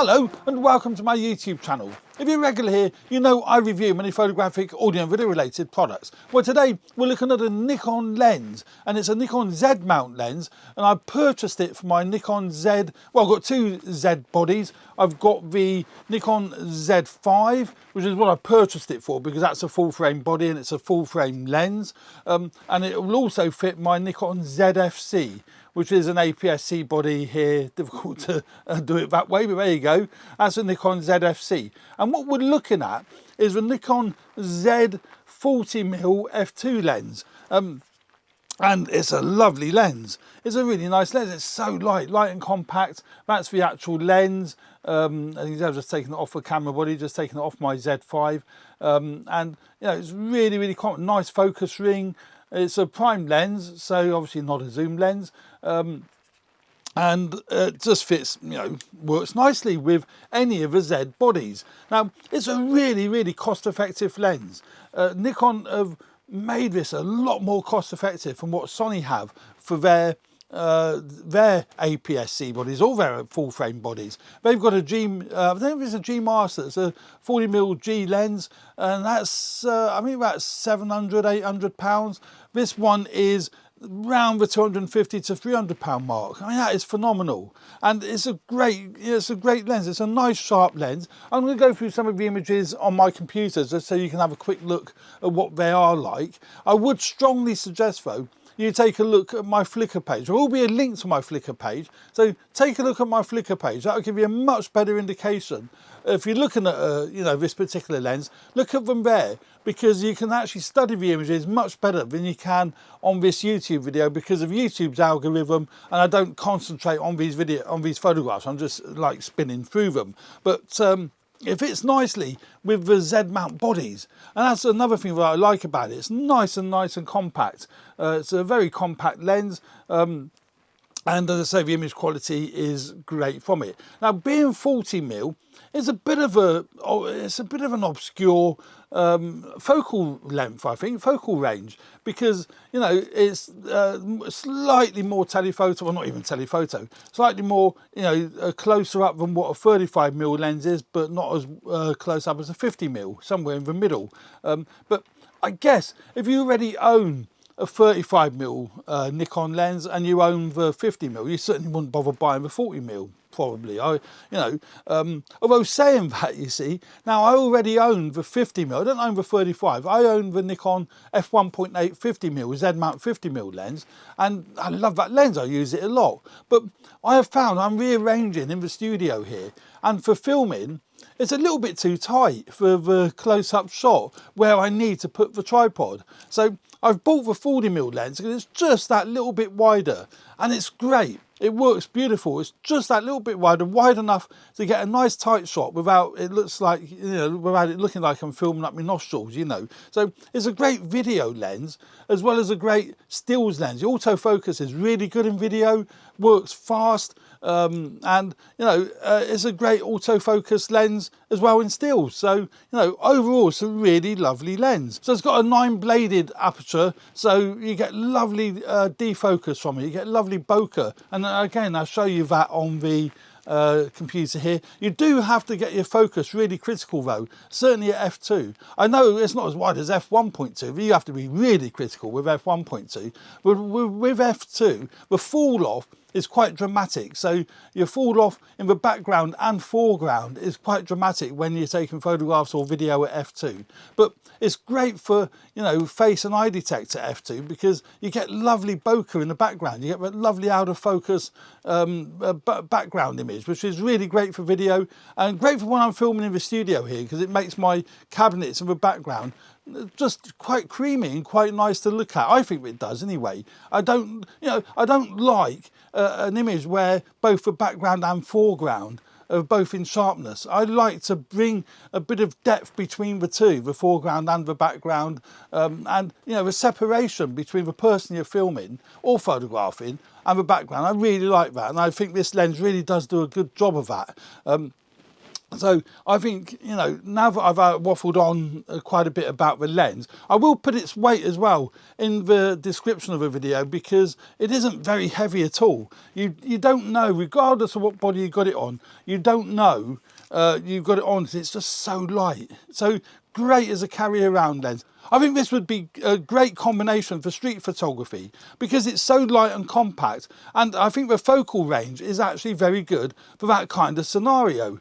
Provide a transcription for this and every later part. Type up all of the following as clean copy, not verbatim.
Hello and welcome to my YouTube channel. If you're regular here, you know I review many photographic, audio and video related products. Well, today we're looking at a Nikon lens, and it's a Nikon Z mount lens, and I purchased it for my Nikon Z, well, I've got two Z bodies. I've got the Nikon Z5, which is what I purchased it for because that's a full frame body and it's a full frame lens, and it will also fit my Nikon ZFC, which is an APS-C body here. Difficult to do it that way, but there you go. That's a Nikon ZFC. And what we're looking at is the Nikon Z 40mm f2 lens. And it's a lovely lens. It's a really nice lens. It's so light and compact. That's the actual lens. I've just taken it off the camera body, just taken it off my Z5. And you know, it's really nice focus ring. It's a prime lens, so obviously not a zoom lens. And it just fits, you know, works nicely with any of the Z bodies. Now, it's a really cost-effective lens. Nikon have made this a lot more cost-effective from what Sony have for their APS-C bodies, all their full-frame bodies. They've got a G, I think it's a G Master, it's a 40mm G lens, and that's, I think about 700, 800 pounds. This one is around the 250 to 300 pound mark. I mean, that is phenomenal, and it's a great lens. It's a nice sharp lens. I'm going to go through some of the images on my computer just so you can have a quick look at what they are like. I would strongly suggest though you take a look at my Flickr page. There will be a link to my Flickr page, so take a look at my Flickr page. That will give you a much better indication. If you're looking at you know, this particular lens, look at them there, because you can actually study the images much better than you can on this YouTube video because of YouTube's algorithm, and I don't concentrate on these photographs. I'm just like spinning through them. But it fits nicely with the Z mount bodies, and that's another thing that I like about it. It's nice and compact. It's a very compact lens, and as I say, the image quality is great from it. Now, being 40mm is a bit of an obscure focal length, I think, focal range, because you know it's slightly more telephoto, well, not even telephoto, slightly more, you know, closer up than what a 35mm lens is, but not as close up as a 50mm, somewhere in the middle. But I guess if you already own a 35mm Nikon lens and you own the 50mm, you certainly wouldn't bother buying the 40mm. Probably, although saying that, you see, now I already own the 50mm. I don't own the 35. I own the Nikon f1.8 50mm Z mount 50mm lens, and I love that lens. I use it a lot. But I have found I'm rearranging in the studio here, and for filming, it's a little bit too tight for the close-up shot where I need to put the tripod. So I've bought the 40mm lens because it's just that little bit wider, and it's great. It works beautiful. It's just that little bit wider, wide enough to get a nice tight shot without it without it looking like I'm filming up my nostrils, you know. So it's a great video lens as well as a great stills lens. The autofocus is really good in video, works fast, and you know, it's a great autofocus lens as well in stills. So you know, overall it's a really lovely lens. So it's got a 9-bladed aperture, so you get lovely defocus from it, you get lovely bokeh, and again I'll show you that on the computer here. You do have to get your focus really critical though, certainly at f2. I know it's not as wide as f1.2, but you have to be really critical with f1.2. But with f2, the fall off is quite dramatic. So your fall off in the background and foreground is quite dramatic when you're taking photographs or video at f2. But it's great for, you know, face and eye detector f2 because you get lovely bokeh in the background. You get that lovely out of focus background image, which is really great for video and great for when I'm filming in the studio here, because it makes my cabinets in the background just quite creamy and quite nice to look at. I think it does anyway. I don't like an image where both the background and foreground are both in sharpness. I like to bring a bit of depth between the two, the foreground and the background, and you know, the separation between the person you're filming or photographing and the background. I really like that, and I think this lens really does do a good job of that. So I think, you know, now that I've waffled on quite a bit about the lens, I will put its weight as well in the description of the video, because it isn't very heavy at all. You don't know, regardless of what body you got it on, you don't know you've got it on, because it's just so light. So great as a carry around lens. I think this would be a great combination for street photography, because it's so light and compact, and I think the focal range is actually very good for that kind of scenario.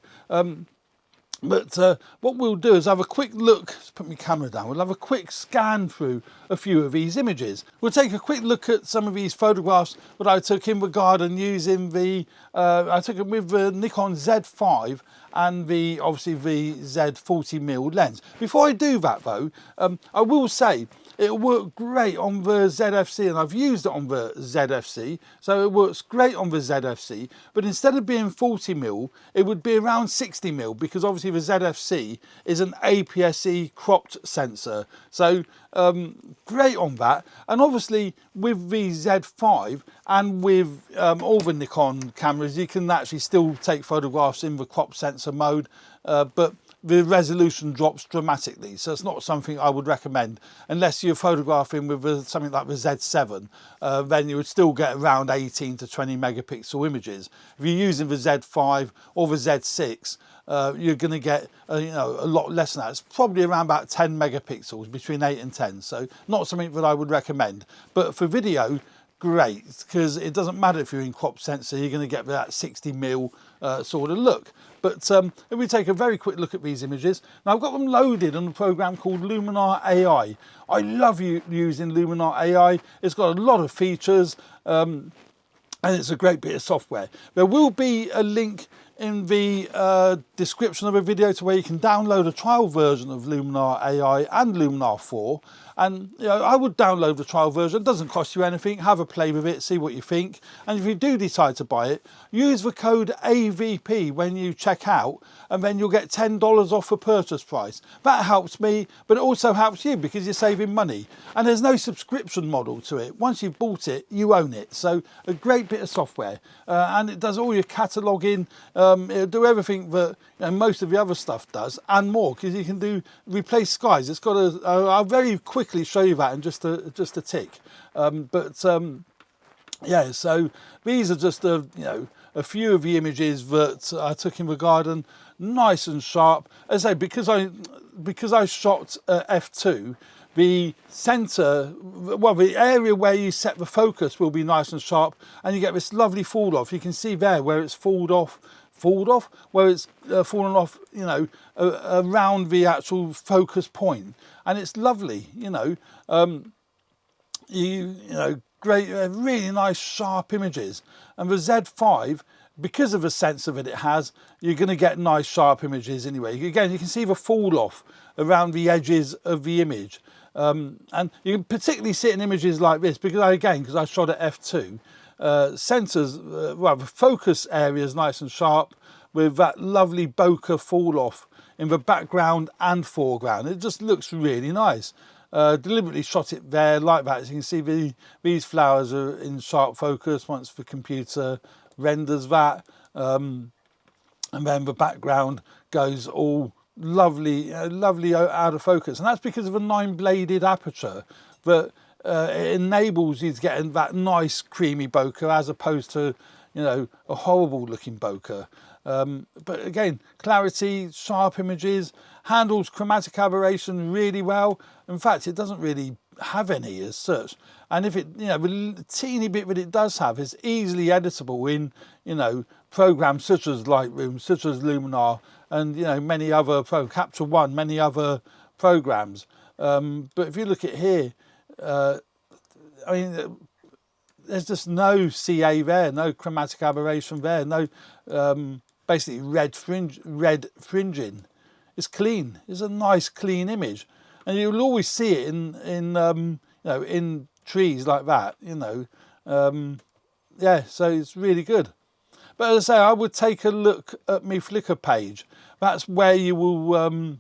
But what we'll do is have a quick look. Let's put my camera down. We'll have a quick scan through a few of these images. We'll take a quick look at some of these photographs that I took in the garden using the I took them with the Nikon Z5 and obviously the Z40mm lens. Before I do that though, I will say it'll work great on the ZFC, and I've used it on the ZFC, so it works great on the ZFC, but instead of being 40mm, it would be around 60mm, because obviously the ZFC is an APS-C cropped sensor, so great on that. And obviously with the Z5 and with all the Nikon cameras, you can actually still take photographs in the crop sensor mode, but the resolution drops dramatically, so it's not something I would recommend unless you're photographing with something like the Z7. Then you would still get around 18 to 20 megapixel images. If you're using the Z5 or the Z6, you're going to get you know, a lot less than that. It's probably around about 10 megapixels, between 8 and 10, so not something that I would recommend. But for video, great, because it doesn't matter if you're in crop sensor, you're going to get that 60mm sort of look. But if we take a very quick look at these images, now I've got them loaded on a program called Luminar AI. I love using Luminar AI. It's got a lot of features, and it's a great bit of software. There will be a link in the description of a video to where you can download a trial version of Luminar AI and Luminar 4. And you know, I would download the trial version. It doesn't cost you anything. Have a play with it, see what you think. And if you do decide to buy it, use the code AVP when you check out, and then you'll get $10 off the purchase price. That helps me, but it also helps you because you're saving money. And there's no subscription model to it. Once you've bought it, you own it. So a great bit of software, and it does all your cataloguing. It'll do everything that most of the other stuff does and more, because you can replace skies. It's got I'll very quickly show you that in just a tick. Yeah, so these are just a few of the images that I took in the garden, nice and sharp. As I say, because I shot f2, the center, well, the area where you set the focus will be nice and sharp, and you get this lovely fall off. You can see there where it's fallen off, where it's fallen off, around the actual focus point, and it's lovely. Great, really nice sharp images. And the Z5, because of the sensor that it has, you're going to get nice sharp images anyway. Again, you can see the fall off around the edges of the image, and you can particularly see it in images like this because I shot at f2. Sensors, well, the focus area is nice and sharp with that lovely bokeh fall off in the background and foreground. It just looks really nice. Deliberately shot it there like that. As you can see, these flowers are in sharp focus once the computer renders that, and then the background goes all lovely out of focus, and that's because of a 9-bladed aperture that it enables you to get that nice creamy bokeh as opposed to a horrible looking bokeh. But again, clarity, sharp images, handles chromatic aberration really well. In fact, it doesn't really have any as such. And if it, the teeny bit that it does have is easily editable in, programs such as Lightroom, such as Luminar, and many other Capture One, many other programs. But if you look at here, there's just no CA there, no chromatic aberration there, no basically red fringing. It's clean. It's a nice clean image, and you'll always see it in trees like that. Yeah, so it's really good. But as I say, I would take a look at my Flickr page. That's where you will.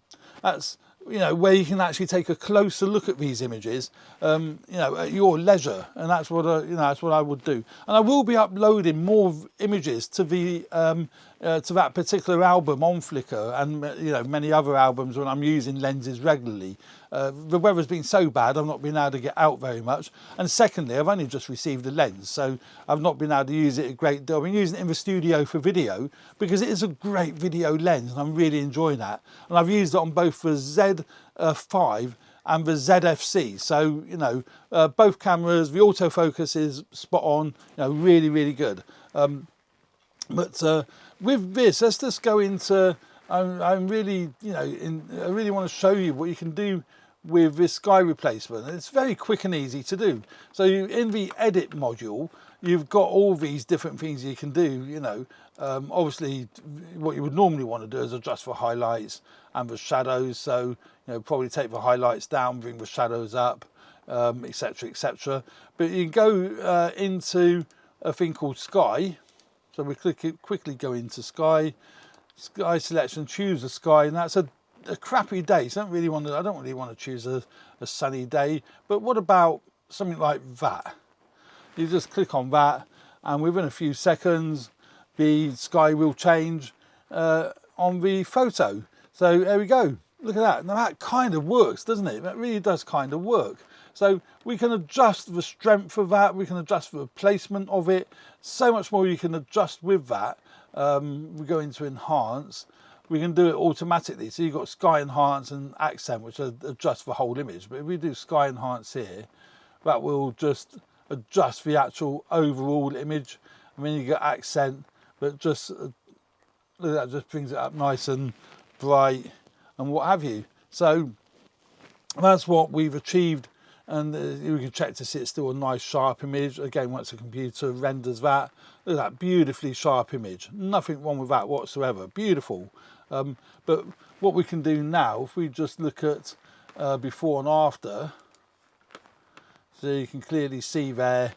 Where you can actually take a closer look at these images, at your leisure, and that's what I would do. And I will be uploading more images to the to that particular album on Flickr, and you know, many other albums when I'm using lenses regularly. The weather's been so bad I've not been able to get out very much, and secondly I've only just received the lens, so I've not been able to use it a great deal. I've been using it in the studio for video because it is a great video lens and I'm really enjoying that, and I've used it on both the Z5 and the ZFC, so you know, both cameras, the autofocus is spot on, you know, really good. But with this, let's just go into, I'm really, you know, I really want to show you what you can do with this sky replacement. It's very quick and easy to do. So in the edit module, you've got all these different things you can do, you know. Obviously what you would normally want to do is adjust for highlights and the shadows. So, you know, probably take the highlights down, bring the shadows up, etc. But you can go into a thing called sky. So we quickly go into sky selection, choose a sky, and that's a crappy day. So I don't really want to choose a sunny day. But what about something like that? You just click on that, and within a few seconds, the sky will change on the photo. So there we go. Look at that. Now that kind of works, doesn't it? That really does kind of work. So we can adjust the strength of that, we can adjust the placement of it, so much more you can adjust with that. We go into enhance, we can do it automatically. So you've got sky enhance and accent, which adjust the whole image. But if we do sky enhance here, that will just adjust the actual overall image. I mean, you get accent, but just look at that, just brings it up nice and bright and what have you. So that's what we've achieved. And you can check to see it's still a nice sharp image. Again, once the computer renders that, look at that beautifully sharp image. Nothing wrong with that whatsoever. Beautiful. But what we can do now, if we just look at before and after, so you can clearly see there,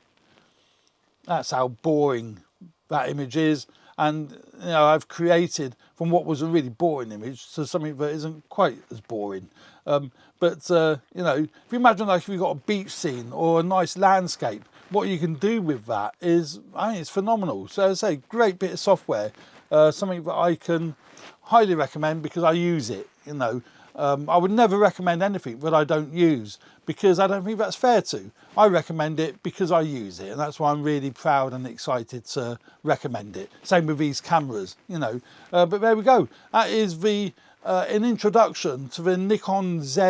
that's how boring that image is. And you know, I've created from what was a really boring image to something that isn't quite as boring. But you know, if you imagine like if you've got a beach scene or a nice landscape, what you can do with that is, I think it's phenomenal. So as I say, great bit of software, something that I can highly recommend because I use it. You know, I would never recommend anything that I don't use because I don't think that's fair to. I recommend it because I use it, and that's why I'm really proud and excited to recommend it. Same with these cameras, you know. But there we go. That is the an introduction to the Nikon Z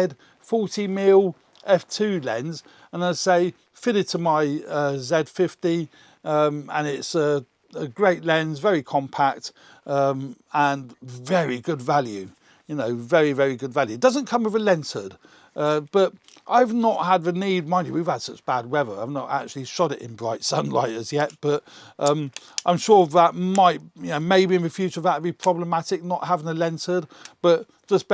40mm f2 lens, and as I say, fitted to my Z50, and it's a great lens, very compact, and very good value. You know, very good value. It doesn't come with a lens hood, but I've not had the need, mind you, we've had such bad weather, I've not actually shot it in bright sunlight as yet, but I'm sure that might, you know, maybe in the future that would be problematic, not having a lens hood, but just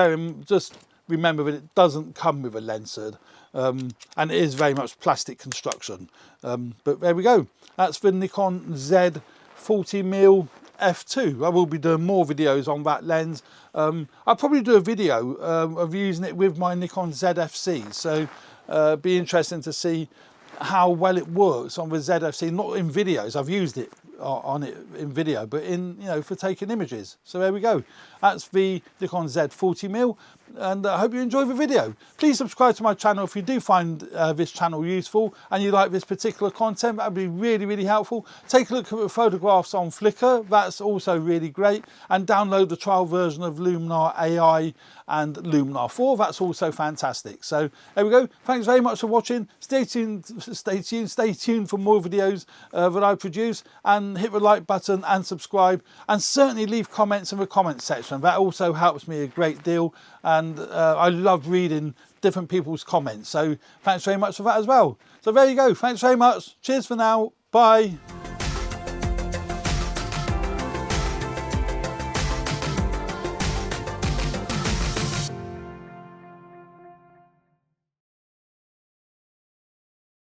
remember that it doesn't come with a lens hood, and it is very much plastic construction. But there we go, that's the Nikon Z 40mm f2. I will be doing more videos on that lens. I'll probably do a video of using it with my Nikon ZFC, so be interesting to see how well it works on the ZFC, not in videos, I've used it on it in video, but in, you know, for taking images. So there we go, that's the Nikon Z 40mm, and I hope you enjoy the video. Please subscribe to my channel if you do find this channel useful and you like this particular content. That would be really helpful. Take a look at the photographs on Flickr, that's also really great, and download the trial version of Luminar AI and Luminar 4, that's also fantastic. So there we go, thanks very much for watching. Stay tuned for more videos that I produce, and hit the like button and subscribe, and certainly leave comments in the comments section. That also helps me a great deal, and I love reading different people's comments, so thanks very much for that as well. So there you go, thanks very much, cheers for now, bye.